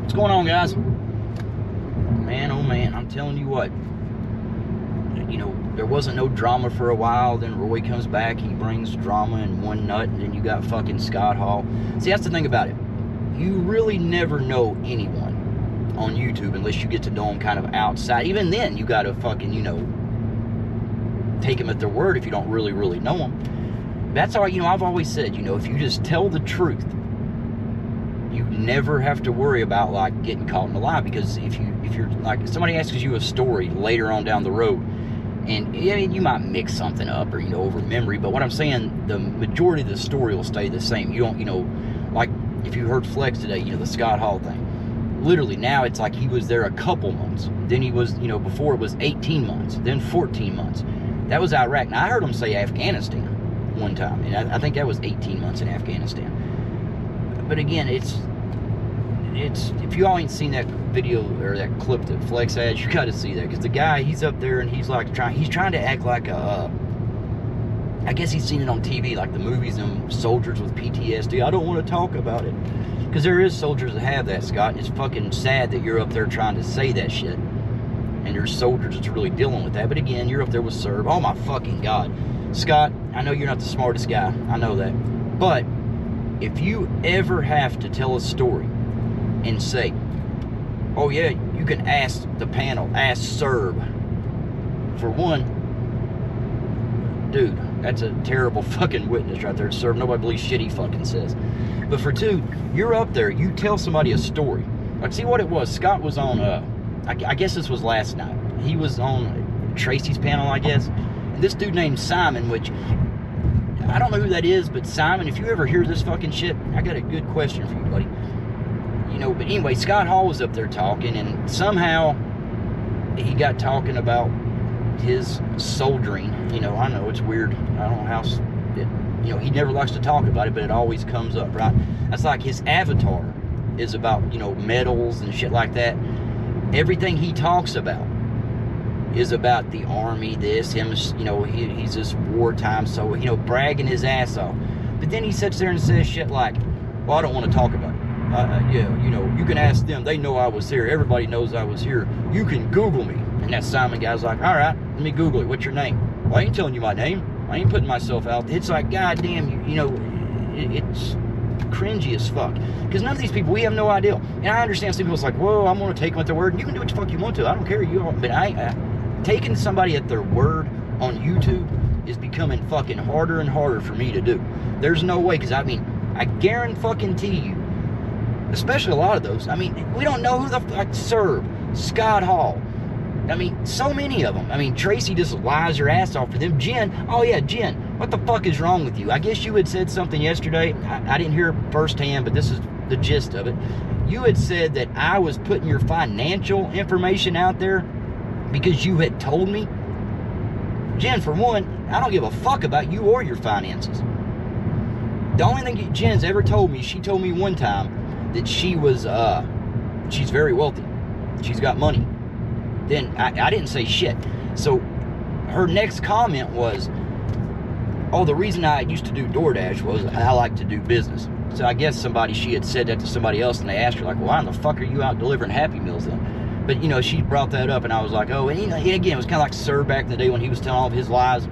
What's going on, guys? Man, oh man, I'm telling you what. You know, there wasn't no drama for a while. Then Roy comes back, he brings drama and one nut, and then you got fucking Scott Hall. See, that's the thing about it. You really never know anyone on YouTube unless you get to know them kind of outside. Even then, you got to fucking, you know, take them at their word if you don't really know them. That's all, you know, I've always said, you know, if you just tell the truth, you never have to worry about like getting caught in a lie. Because if you're like, if somebody asks you a story later on down the road, and I mean, you might mix something up or, you know, over memory, but what I'm saying, the majority of the story will stay the same. You don't, you know, like if you heard Flex today, you know, the Scott Hall thing, literally now it's like he was there a couple months, then he was, you know, before it was 18 months, then 14 months. That was Iraq. Now I heard him say Afghanistan one time, and I think that was 18 months in Afghanistan. But again, it's if you all ain't seen that video or that clip that Flex had, you got to see that, because the guy, he's up there and he's like trying to act like a I guess he's seen it on TV, like the movies, them soldiers with PTSD. I don't want to talk about it, because there is soldiers that have that, Scott, and it's fucking sad that you're up there trying to say that shit, and there's soldiers that's really dealing with that. But again, you're up there with Serb. Oh my fucking God, Scott, I know you're not the smartest guy, I know that, but if you ever have to tell a story and say, oh yeah, you can ask the panel, ask Serb. For one, dude, that's a terrible fucking witness right there, Serb. Nobody believes shit he fucking says. But for two, you're up there, you tell somebody a story. Like, see what it was, Scott was on, I guess this was last night. He was on Tracy's panel, I guess. And this dude named Simon, which, I don't know who that is, but Simon, if you ever hear this fucking shit, I got a good question for you, buddy. You know, but anyway, Scott Hall was up there talking, and somehow he got talking about his soldiering. You know, I know it's weird. I don't know how, you know, he never likes to talk about it, but it always comes up, right? That's like his avatar is about, you know, medals and shit like that. Everything he talks about is about the army, this, him, you know, he's this wartime, so, you know, bragging his ass off. But then he sits there and says shit like, well, I don't want to talk about it. Yeah, you know, you can ask them. They know I was here. Everybody knows I was here. You can Google me. And that Simon guy's like, all right, let me Google it. What's your name? Well, I ain't telling you my name. I ain't putting myself out. It's like, goddamn, you know, it's cringy as fuck. Because none of these people, we have no idea. And I understand some people's like, whoa, I'm going to take them at their word. And you can do what the fuck you want to. I don't care. But taking somebody at their word on YouTube is becoming fucking harder and harder for me to do. There's no way, because I mean, I guarantee you, especially a lot of those, I mean, we don't know who the fuck, Serb, Scott Hall, I mean, so many of them. I mean, Tracy just lies her ass off for them. Jen, oh yeah, Jen, what the fuck is wrong with you? I guess you had said something yesterday, I didn't hear it firsthand, but this is the gist of it. You had said that I was putting your financial information out there because you had told me. Jen, for one, I don't give a fuck about you or your finances. The only thing Jen's ever told me, she told me one time that she was, she's very wealthy. She's got money. Then I didn't say shit. So her next comment was, oh, the reason I used to do DoorDash was I like to do business. So I guess she had said that to somebody else, and they asked her, like, well, why in the fuck are you out delivering Happy Meals then? But, you know, she brought that up, and I was like, oh, and, you know, again, it was kind of like Sir back in the day when he was telling all of his lies.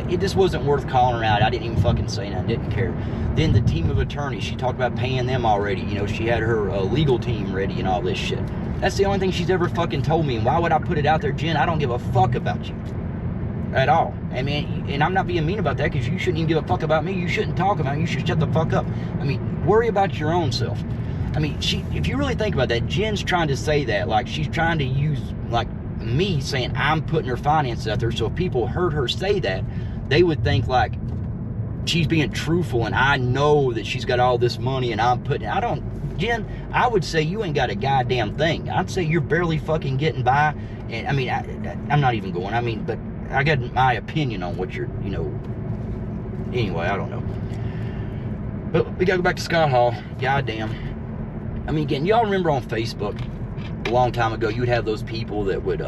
It just wasn't worth calling her out. I didn't even fucking say nothing, didn't care. Then the team of attorneys, she talked about paying them already. You know, she had her legal team ready and all this shit. That's the only thing she's ever fucking told me. And why would I put it out there, Jen? I don't give a fuck about you at all. I mean, and I'm not being mean about that, because you shouldn't even give a fuck about me. You shouldn't talk about me. You should shut the fuck up. I mean, worry about your own self. I mean, if you really think about that, Jen's trying to say that, like, she's trying to use, like, me saying I'm putting her finances out there, so if people heard her say that, they would think like she's being truthful, and I know that she's got all this money, and I'm putting, Jen, I would say you ain't got a goddamn thing. I'd say you're barely fucking getting by. And I mean, I'm not even going, I mean, but I got my opinion on what you're, you know, anyway, I don't know. But we gotta go back to Scott Hall. Goddamn. I mean, again, y'all remember on Facebook a long time ago, you'd have those people that would,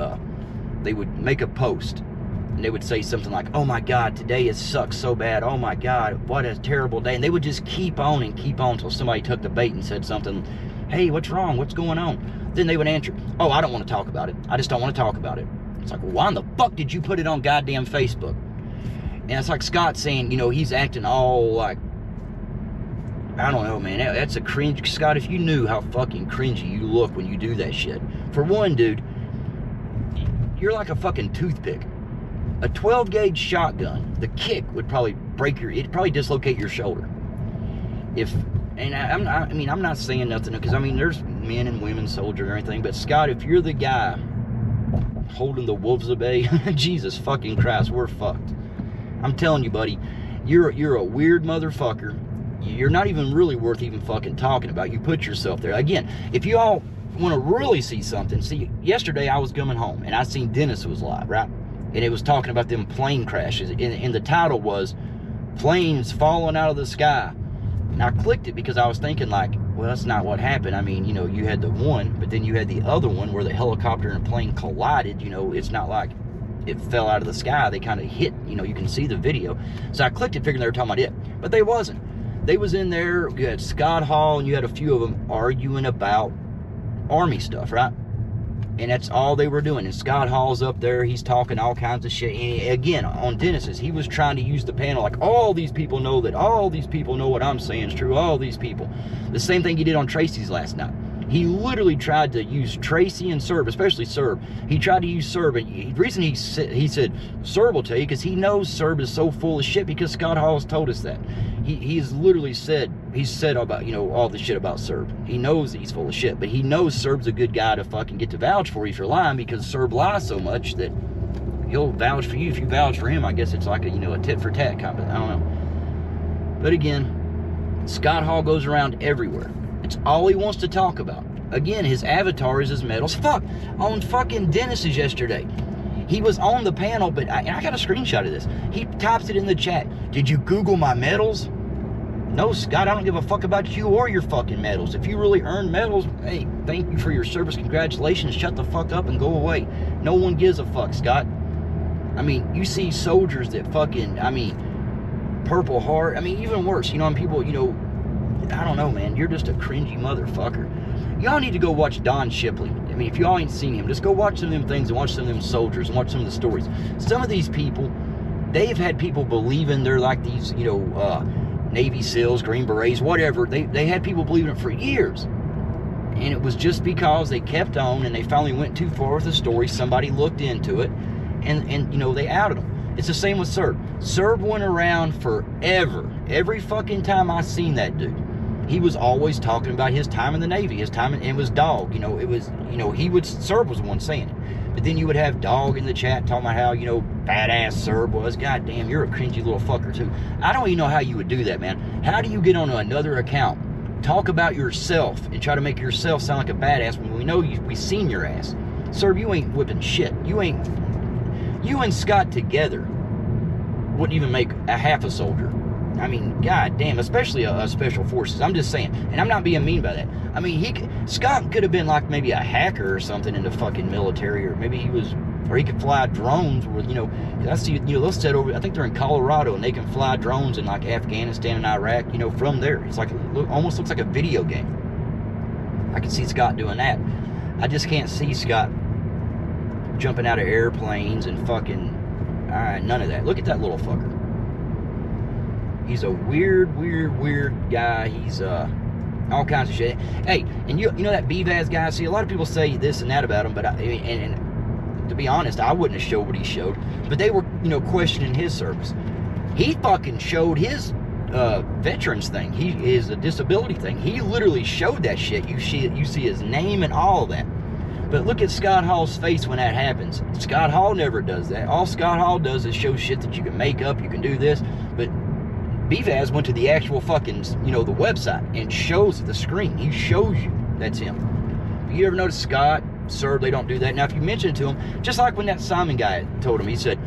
they would make a post, and they would say something like, oh my God, today has sucked so bad. Oh my God, what a terrible day. And they would just keep on and keep on until somebody took the bait and said something, Hey, what's wrong? What's going on? Then they would answer, oh, I don't want to talk about it. I just don't want to talk about it. It's like, well, why in the fuck did you put it on goddamn Facebook? And it's like Scott saying, you know, he's acting all like, I don't know, man. That's a cringe. Scott, if you knew how fucking cringy you look when you do that shit. For one, dude, you're like a fucking toothpick. A 12-gauge shotgun, the kick would probably it'd probably dislocate your shoulder. I'm not saying nothing, because I mean, there's men and women soldiers and everything, but Scott, if you're the guy holding the wolves at bay, Jesus fucking Christ, we're fucked. I'm telling you, buddy, you're a weird motherfucker. You're not even really worth even fucking talking about. You put yourself there. Again, if you all want to really see something, see, yesterday I was coming home and I seen Dennis was live, right? And it was talking about them plane crashes. And the title was Planes Falling Out of the Sky. And I clicked it because I was thinking, like, well, that's not what happened. I mean, you know, you had the one, but then you had the other one where the helicopter and the plane collided. You know, it's not like it fell out of the sky. They kind of hit, you know, you can see the video. So I clicked it figuring they were talking about it. But they wasn't. They was in there, you had Scott Hall, and you had a few of them arguing about Army stuff, right? And that's all they were doing. And Scott Hall's up there, he's talking all kinds of shit. And again, on Dennis's, he was trying to use the panel like, all these people know that, all these people know what I'm saying is true, all these people. The same thing he did on Tracy's last night. He literally tried to use Tracy and Serb, especially Serb. He tried to use Serb, and the reason he said Serb will tell you, because he knows Serb is so full of shit, because Scott Hall has told us that. He's literally said, about, you know, all the shit about Serb. He knows that he's full of shit, but he knows Serb's a good guy to fucking get to vouch for you if you're lying, because Serb lies so much that he'll vouch for you. If you vouch for him, I guess it's like a, you know, a tit for tat kind of, I don't know. But again, Scott Hall goes around everywhere. It's all he wants to talk about. Again, his avatar is his medals. Fuck, on fucking Dennis's yesterday, he was on the panel, but I got a screenshot of this. He types it in the chat. Did you Google my medals? No, Scott, I don't give a fuck about you or your fucking medals. If you really earned medals, hey, thank you for your service. Congratulations. Shut the fuck up and go away. No one gives a fuck, Scott. I mean, you see soldiers that fucking, I mean, Purple Heart. I mean, even worse. You know, and people, you know, I don't know, man. You're just a cringy motherfucker. Y'all need to go watch Don Shipley. I mean, if y'all ain't seen him, just go watch some of them things and watch some of them soldiers and watch some of the stories. Some of these people, they've had people believing they're like these, you know, Navy SEALs, Green Berets, whatever. They had people believing it for years. And it was just because they kept on and they finally went too far with the story. Somebody looked into it and you know, they outed them. It's the same with Serb. Serb went around forever. Every fucking time I seen that dude, he was always talking about his time in the Navy, his time in, and it was Dog. You know, it was, you know, Serb was the one saying it. But then you would have Dog in the chat talking about how, you know, badass Serb was. God damn, you're a cringy little fucker too. I don't even know how you would do that, man. How do you get on another account, talk about yourself, and try to make yourself sound like a badass when we know we seen your ass? Serb, you ain't whipping shit. You and Scott together wouldn't even make a half a soldier. I mean, god damn, especially a special forces. I'm just saying, and I'm not being mean by that. I mean, Scott could have been like maybe a hacker or something in the fucking military, or maybe he could fly drones with, you know, I see, you know, they'll set over, I think they're in Colorado, and they can fly drones in like Afghanistan and Iraq, you know, from there. It's like, almost looks like a video game. I can see Scott doing that. I just can't see Scott jumping out of airplanes and fucking, none of that. Look at that little fucker. He's a weird guy. He's all kinds of shit. Hey, and you know that BVAS guy? See, a lot of people say this and that about him, but and to be honest, I wouldn't have showed what he showed. But they were, you know, questioning his service. He fucking showed his veterans thing. He is a disability thing. He literally showed that shit. You see his name and all of that. But look at Scott Hall's face when that happens. Scott Hall never does that. All Scott Hall does is show shit that you can make up, you can do this. But BVAS went to the actual fucking, you know, the website and shows the screen. He shows you that's him. You ever notice Scott, Serb, they don't do that. Now, if you mention it to him, just like when that Simon guy told him, he said,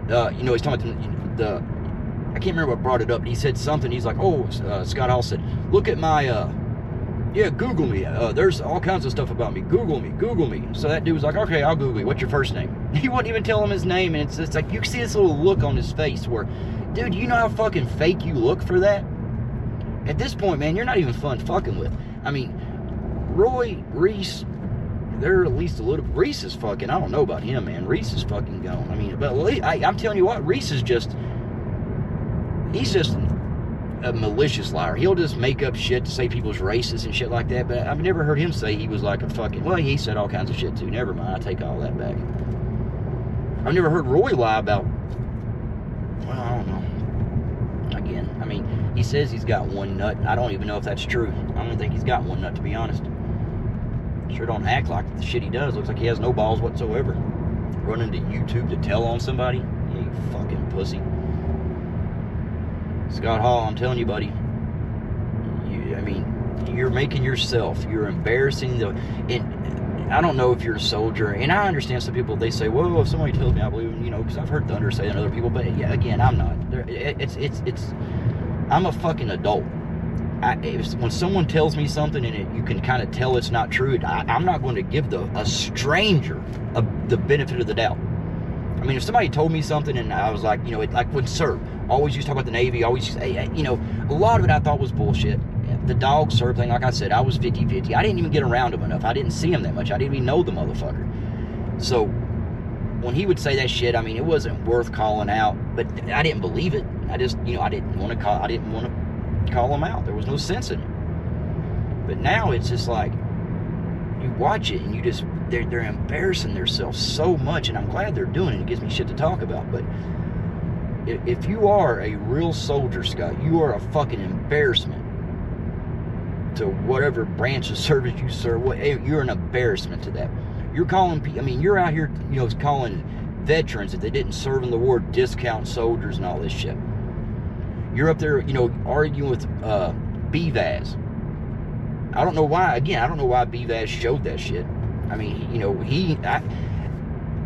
you know, he's talking about the I can't remember what brought it up, but he said something. He's like, oh, Scott Hall said, look at my, yeah, Google me. There's all kinds of stuff about me. Google me. So that dude was like, okay, I'll Google you. What's your first name? He wouldn't even tell him his name, and it's like, you can see this little look on his face where, dude, you know how fucking fake you look for that? At this point, man, you're not even fun fucking with. I mean, Roy, Reese, they're at least a little. Reese is fucking. I don't know about him, man. Reese is fucking gone. I mean, but I'm telling you what, Reese is just. He's just a malicious liar. He'll just make up shit to say people's racist and shit like that. But I've never heard him say he was like a fucking. Well, he said all kinds of shit too. Never mind. I take all that back. I've never heard Roy lie about. Well, I don't know. Again, I mean, he says he's got one nut. I don't even know if that's true. I don't think he's got one nut, to be honest. Sure don't act like the shit he does. Looks like he has no balls whatsoever. Running to YouTube to tell on somebody? You fucking pussy. Scott Hall, I'm telling you, buddy. I mean, you're making yourself. You're embarrassing the. I don't know if you're a soldier, and I understand some people. They say, "Well, if somebody tells me, I believe," because I've heard Thunder say that to other people. But yeah, again, I'm not. I'm a fucking adult. When someone tells me something and you can kind of tell it's not true, I'm not going to give a stranger the benefit of the doubt. I mean, if somebody told me something and I was like, like when Serb always used to talk about the Navy, always used to say, a lot of it I thought was bullshit. The dog Serb thing, like I said, I was 50-50. I didn't even get around him enough. I didn't see him that much. I didn't even know the motherfucker. So when he would say that shit, I mean, it wasn't worth calling out, but I didn't believe it. I just, I didn't want to call him out. There was no sense in it. But now it's just like you watch it and you just they're embarrassing themselves so much, and I'm glad they're doing it. It gives me shit to talk about. But if you are a real soldier, Scott, you are a fucking embarrassment to whatever branch of service you serve. You're an embarrassment to that. You're calling people. I mean, you're out here, calling veterans if they didn't serve in the war discount soldiers and all this shit. You're up there, arguing with BVAS. I don't know why. Again, I don't know why BVAS showed that shit. I mean,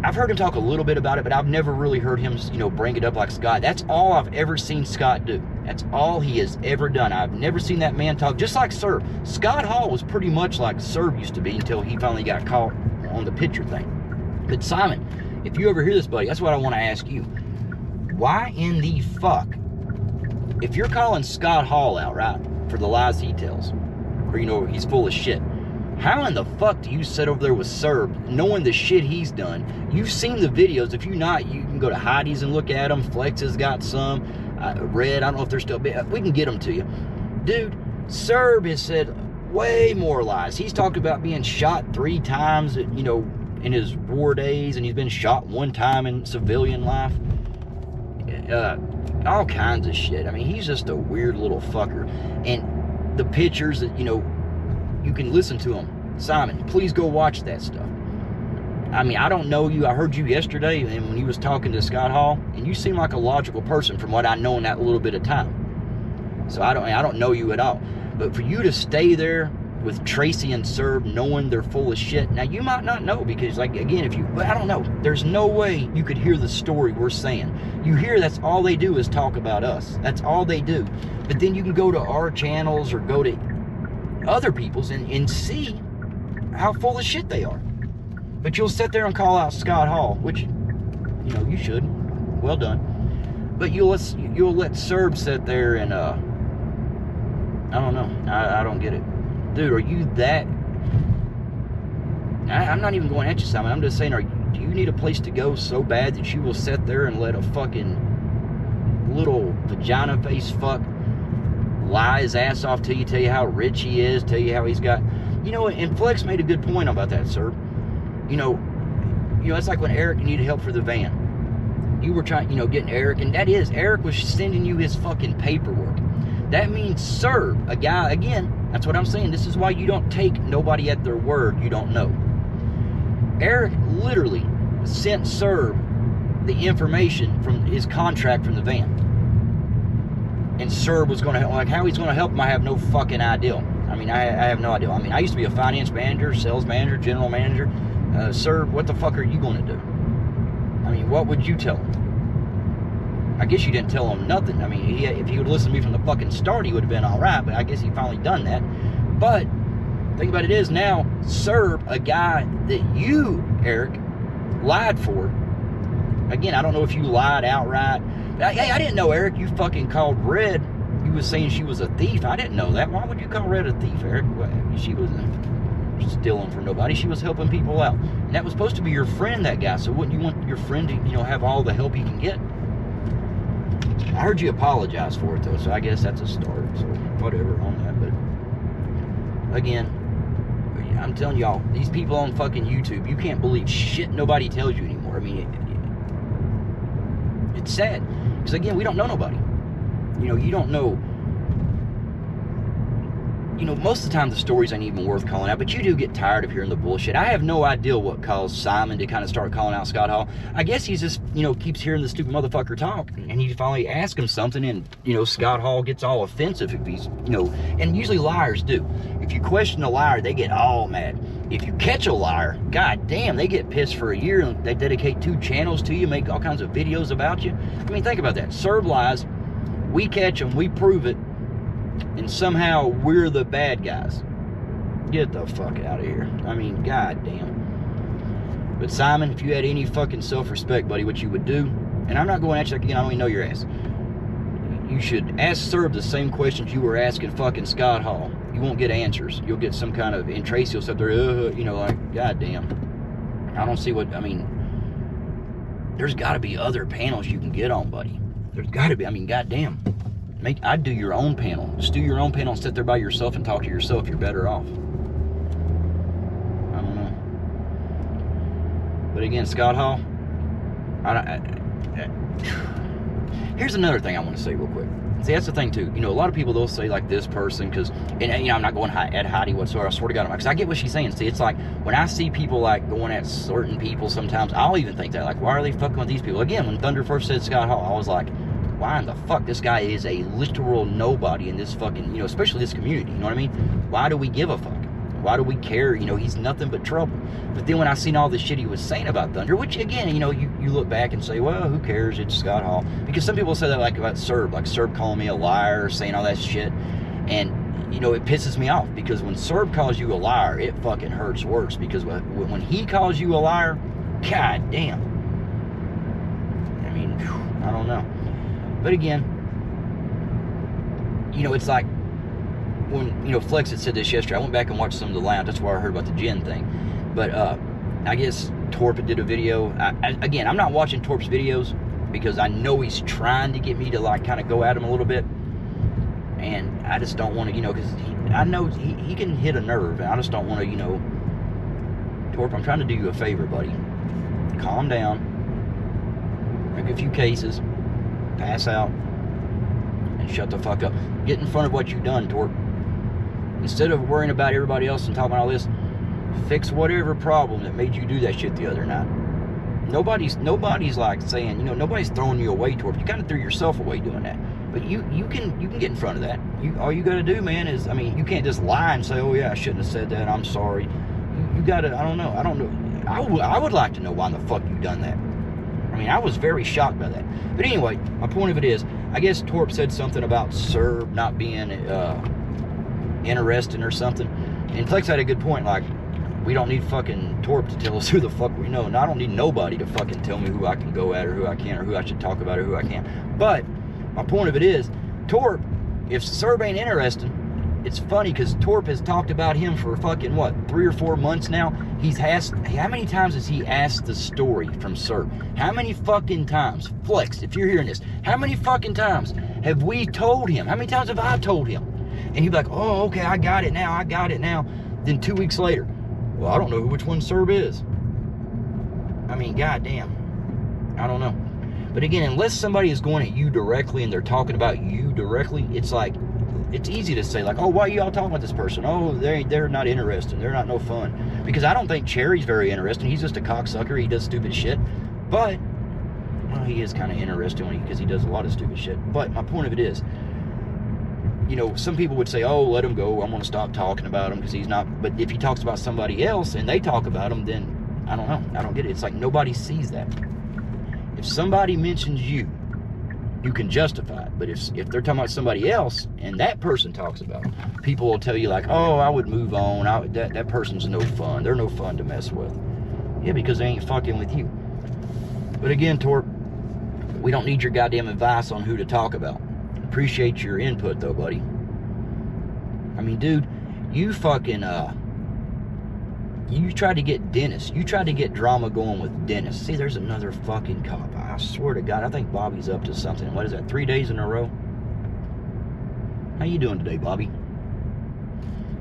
I've heard him talk a little bit about it, but I've never really heard him, bring it up like Scott. That's all I've ever seen Scott do. That's all he has ever done. I've never seen that man talk just like Serb. Scott Hall was pretty much like Serb used to be until he finally got caught on the picture thing. But Simon, if you ever hear this, buddy, that's what I want to ask you. Why in the fuck, if you're calling Scott Hall out, right, for the lies he tells, or, he's full of shit, how in the fuck do you sit over there with Serb, knowing the shit he's done? You've seen the videos. If you not, you can go to Heidi's and look at them. Flex has got some. Red, I don't know if they're still big. We can get them to you. Dude, Serb has said way more lies. He's talked about being shot 3 times, in his war days, and he's been shot 1 time in civilian life. All kinds of shit. I mean, he's just a weird little fucker. And the pictures that, you can listen to him. Simon, please go watch that stuff. I mean, I don't know you. I heard you yesterday, and when you was talking to Scott Hall, and you seem like a logical person from what I know in that little bit of time. So I don't know you at all. But for you to stay there with Tracy and Serb, knowing they're full of shit. Now, you might not know because, like, again, I don't know. There's no way you could hear the story we're saying. You hear that's all they do is talk about us. That's all they do. But then you can go to our channels or go to other people's and see how full of shit they are. But you'll sit there and call out Scott Hall, which, you should. Well done. But you'll let Serb sit there and, I don't know. I don't get it. Dude, are you that... I'm not even going at you, Simon. I'm just saying, do you need a place to go so bad that you will sit there and let a fucking little vagina face fuck lie his ass off to you, tell you how rich he is, tell you how he's got... and Flex made a good point about that, sir. It's like when Eric needed help for the van. You were trying, getting Eric, and Eric was sending you his fucking paperwork. That means Serb, a guy, again, that's what I'm saying. This is why you don't take nobody at their word you don't know. Eric literally sent Serb the information from his contract from the van. And Serb was going to help. Like, how he's going to help him, I have no fucking idea. I mean, I have no idea. I mean, I used to be a finance manager, sales manager, general manager. Serb, what the fuck are you going to do? I mean, what would you tell him? I guess you didn't tell him nothing. I mean, if he would listen to me from the fucking start, he would have been all right. But I guess he finally done that. But the thing about it is now, Serb, a guy that you, Eric, lied for. Again, I don't know if you lied outright. Hey, I didn't know, Eric, you fucking called Red. You was saying she was a thief. I didn't know that. Why would you call Red a thief, Eric? Well, she was stealing from nobody. She was helping people out. And that was supposed to be your friend, that guy. So wouldn't you want your friend to, have all the help he can get? I heard you apologize for it, though, so I guess that's a start. So whatever on that. But again, I'm telling y'all, these people on fucking YouTube, you can't believe shit nobody tells you anymore. I mean, it's sad. Because again, we don't know nobody. You don't know. Most of the time the stories ain't even worth calling out, but you do get tired of hearing the bullshit. I have no idea what caused Simon to kind of start calling out Scott Hall. I guess he's just, keeps hearing the stupid motherfucker talk, and he finally asks him something, and, Scott Hall gets all offensive if he's, and usually liars do. If you question a liar, they get all mad. If you catch a liar, god damn, they get pissed for a year, and they dedicate 2 channels to you, make all kinds of videos about you. I mean, think about that. Serb lies, we catch them, we prove it, and somehow we're the bad guys. Get the fuck out of here. I mean, goddamn. But Simon, if you had any fucking self-respect, buddy, what you would do, and I'm not going at you like, again, I don't even know your ass. You should ask Serb the same questions you were asking fucking Scott Hall. You won't get answers. You'll get some kind of, and Tracy will sit there, like, goddamn. I don't see what, I mean, there's got to be other panels you can get on, buddy. There's got to be, I mean, goddamn. I'd do your own panel. Just do your own panel and sit there by yourself and talk to yourself. You're better off. I don't know. But again, Scott Hall, here's another thing I want to say real quick. See, that's the thing too. A lot of people, they'll say like this person, because, and I'm not going at Heidi whatsoever. I swear to God, because I get what she's saying. See, it's like when I see people like going at certain people, sometimes I'll even think that, like, why are they fucking with these people? Again, when Thunder first said Scott Hall, I was like, why in the fuck? This guy is a literal nobody in this fucking, especially this community. You know what I mean? Why do we give a fuck? Why do we care? He's nothing but trouble. But then when I seen all this shit he was saying about Thunder, which again, you look back and say, well, who cares? It's Scott Hall. Because some people say that like about Serb, like Serb calling me a liar, saying all that shit. And, it pisses me off, because when Serb calls you a liar, it fucking hurts worse. Because when he calls you a liar, god damn. I mean, I don't know. But again, it's like when, Flex had said this yesterday. I went back and watched some of the lounge. That's where I heard about the gin thing. But I guess Torp did a video. Again, I'm not watching Torp's videos because I know he's trying to get me to like kind of go at him a little bit. And I just don't want to, because I know he can hit a nerve. And I just don't want to, Torp, I'm trying to do you a favor, buddy. Calm down. Make a few cases. Pass out and shut the fuck up. Get in front of what you've done, Torp. Instead of worrying about everybody else and talking about all this, fix whatever problem that made you do that shit the other night. Nobody's like saying, nobody's throwing you away, Torp. You kind of threw yourself away doing that. But you can get in front of that. All you got to do, man, is, I mean, you can't just lie and say, oh yeah, I shouldn't have said that. I'm sorry. You got to, I don't know. I would like to know why in the fuck you done that. I mean, I was very shocked by that. But anyway, my point of it is, I guess Torp said something about Serb not being interesting or something. And Flex had a good point, like, we don't need fucking Torp to tell us who the fuck we know. And I don't need nobody to fucking tell me who I can go at or who I can't or who I should talk about or who I can't. But my point of it is, Torp, if Serb ain't interesting, it's funny because Torp has talked about him for fucking, what, 3 or 4 months now? He's asked, how many times has he asked the story from Serb? How many fucking times? Flex, if you're hearing this, how many fucking times have we told him? How many times have I told him? And he'd be like, oh, okay, I got it now. Then 2 weeks later, well, I don't know which one Serb is. I mean, goddamn. I don't know. But again, unless somebody is going at you directly and they're talking about you directly, it's like, it's easy to say like, oh, why are y'all talking about this person? Oh, they're not interesting. They're not no fun. Because I don't think Cherry's very interesting. He's just a cocksucker. He does stupid shit. But, well, he is kind of interesting because he does a lot of stupid shit. But my point of it is, some people would say, oh, let him go. I'm going to stop talking about him because he's not. But if he talks about somebody else and they talk about him, then I don't know. I don't get it. It's like nobody sees that. If somebody mentions you, you can justify it. But if they're talking about somebody else and that person talks about them, people will tell you like, oh, I would move on. That person's no fun. They're no fun to mess with. Yeah, because they ain't fucking with you. But again, Torp, we don't need your goddamn advice on who to talk about. Appreciate your input though, buddy. I mean, dude, you fucking You tried to get Dennis. You tried to get drama going with Dennis. See, there's another fucking cop. I swear to God, I think Bobby's up to something. What is that, 3 days in a row? How you doing today, Bobby?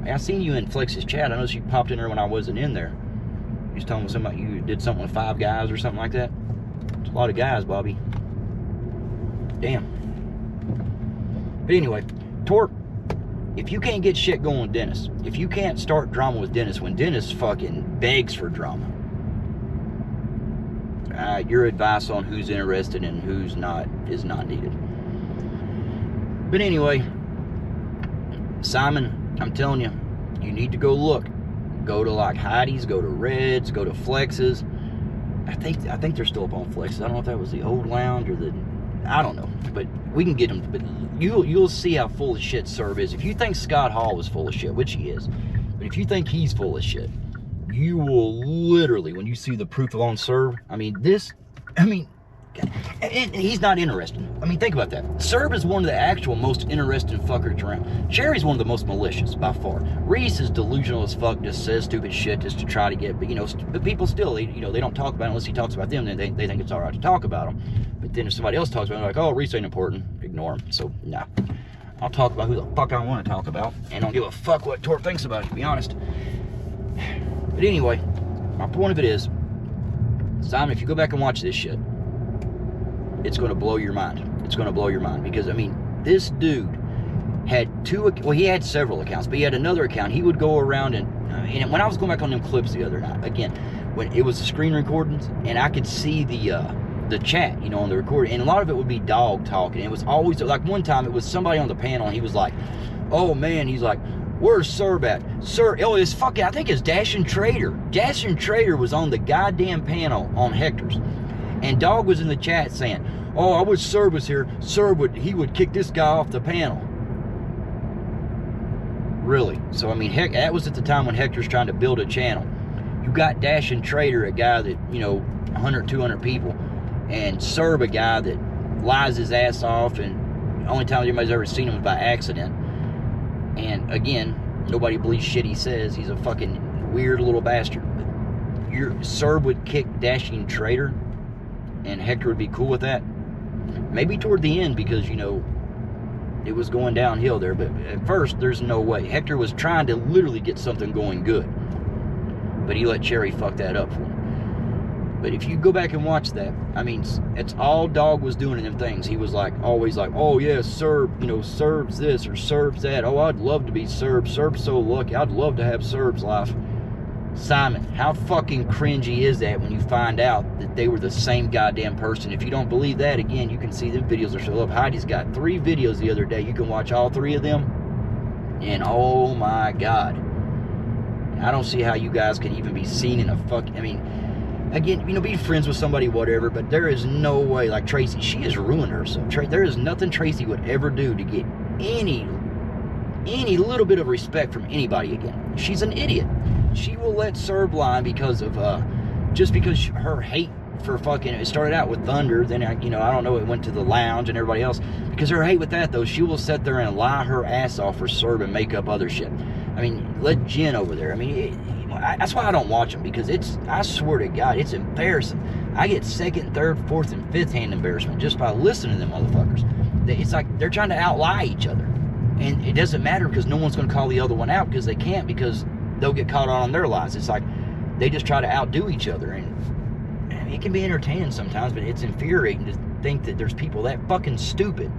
Hey, I seen you in Flex's chat. I noticed you popped in there when I wasn't in there. You was telling me somebody you did something with 5 guys or something like that. It's a lot of guys, Bobby. Damn. But anyway, Torque, if you can't get shit going with Dennis, if you can't start drama with Dennis when Dennis fucking begs for drama, your advice on who's interested and who's not is not needed. But anyway, Simon, I'm telling you, you need to go look. Go to like Heidi's, go to Red's, go to Flex's. I think they're still up on Flex's. I don't know if that was the old lounge or the, I don't know, but we can get them. But you'll see how full of shit Serb is. If you think Scott Hall is full of shit, which he is, but if you think he's full of shit, you will literally, when you see the proof on Serb, and he's not interesting. I mean, think about that. Serb is one of the actual most interesting fuckers around. Cherry's one of the most malicious, by far. Reese is delusional as fuck, just says stupid shit just to try to get, but people still, they don't talk about it unless he talks about them, then they think it's all right to talk about them. But then if somebody else talks about it, they're like, oh, Reese ain't important, ignore him. So, nah. I'll talk about who the fuck I want to talk about, and don't give a fuck what Torp thinks about it, to be honest. But anyway, my point of it is, Simon, if you go back and watch this shit, it's going to blow your mind. It's going to blow your mind. Because, I mean, this dude had he had several accounts, but he had another account. He would go around and when I was going back on them clips the other night, again, when it was the screen recordings, and I could see the chat, on the recording, and a lot of it would be dog talking. It was always, like one time, it was somebody on the panel, and he was like, oh man, he's like, where's Serb at? Sir, oh, it's fucking, I think it's Dashin' Trader. Dashin' Trader was on the goddamn panel on Hector's. And Dog was in the chat saying, oh, I wish Serb was here. Serb he would kick this guy off the panel. Really? So, I mean, heck, that was at the time when Hector's trying to build a channel. You got Dashin' Trader, a guy that, 100, 200 people, and Serb, a guy that lies his ass off, and the only time anybody's ever seen him is by accident. And, again, nobody believes shit he says. He's a fucking weird little bastard. But Serb would kick Dashin' Trader, and Hector would be cool with that. Maybe toward the end, because, it was going downhill there. But at first, there's no way. Hector was trying to literally get something going good. But he let Cherry fuck that up for him. But if you go back and watch that, I mean, it's all Dog was doing in them things. He was like, always like, oh yeah, Serb, Serb's this or Serb's that. Oh, I'd love to be Serb. Serb's so lucky. I'd love to have Serb's life. Simon, how fucking cringy is that when you find out that they were the same goddamn person? If you don't believe that, again, you can see the videos are still up. Heidi's got 3 videos the other day. You can watch all 3 of them. And oh my God. I don't see how you guys can even be seen in a again, be friends with somebody, whatever, but there is no way, like Tracy, she has ruined herself. There is nothing Tracy would ever do to get any little bit of respect from anybody again. She's an idiot. She will let Serb lie because of, just because her hate for fucking, it started out with Thunder, then, I don't know, it went to the lounge and everybody else. Because her hate with that, though, she will sit there and lie her ass off for Serb and make up other shit. I mean, let Jen over there. I mean, that's why I don't watch them, because I swear to God, it's embarrassing. I get 2nd, 3rd, 4th, and 5th hand embarrassment just by listening to them motherfuckers. It's like they're trying to outlie each other. And it doesn't matter because no one's going to call the other one out because they can't, because they'll get caught on their lies. It's like they just try to outdo each other. And I mean, it can be entertaining sometimes, but it's infuriating to think that there's people that fucking stupid,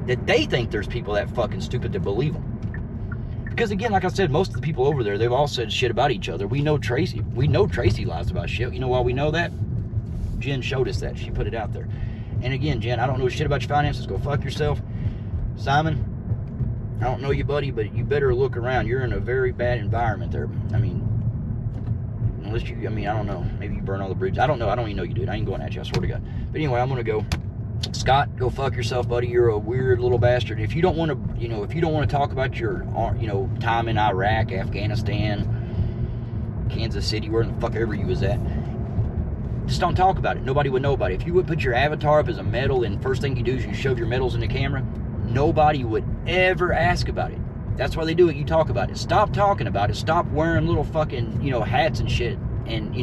that they think there's people that fucking stupid to believe them. Because again, like I said, most of the people over there, they've all said shit about each other. We know Tracy lies about shit. You know why we know that? Jen showed us that. She put it out there. And again, Jen, I don't know shit about your finances. Go fuck yourself. Simon, I don't know you, buddy, but you better look around. You're in a very bad environment there. I mean, unless I don't know. Maybe you burn all the bridges. I don't know. I don't even know you, dude. I ain't going at you. I swear to God. But anyway, I'm going to go. Scott, go fuck yourself, buddy. You're a weird little bastard. If you don't want to, if you don't want to talk about your, time in Iraq, Afghanistan, Kansas City, where the fuck ever you was at, just don't talk about it. Nobody would know about it. If you would put your avatar up as a medal and first thing you do is you shove your medals in the camera, nobody would ever ask about it. That's why they do it. You talk about it. Stop talking about it. Stop wearing little fucking, hats and shit. And,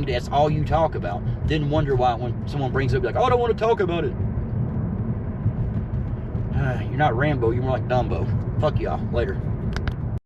that's all you talk about. Then wonder why when someone brings it up, like, oh, I don't want to talk about it. You're not Rambo. You're more like Dumbo. Fuck y'all. Later.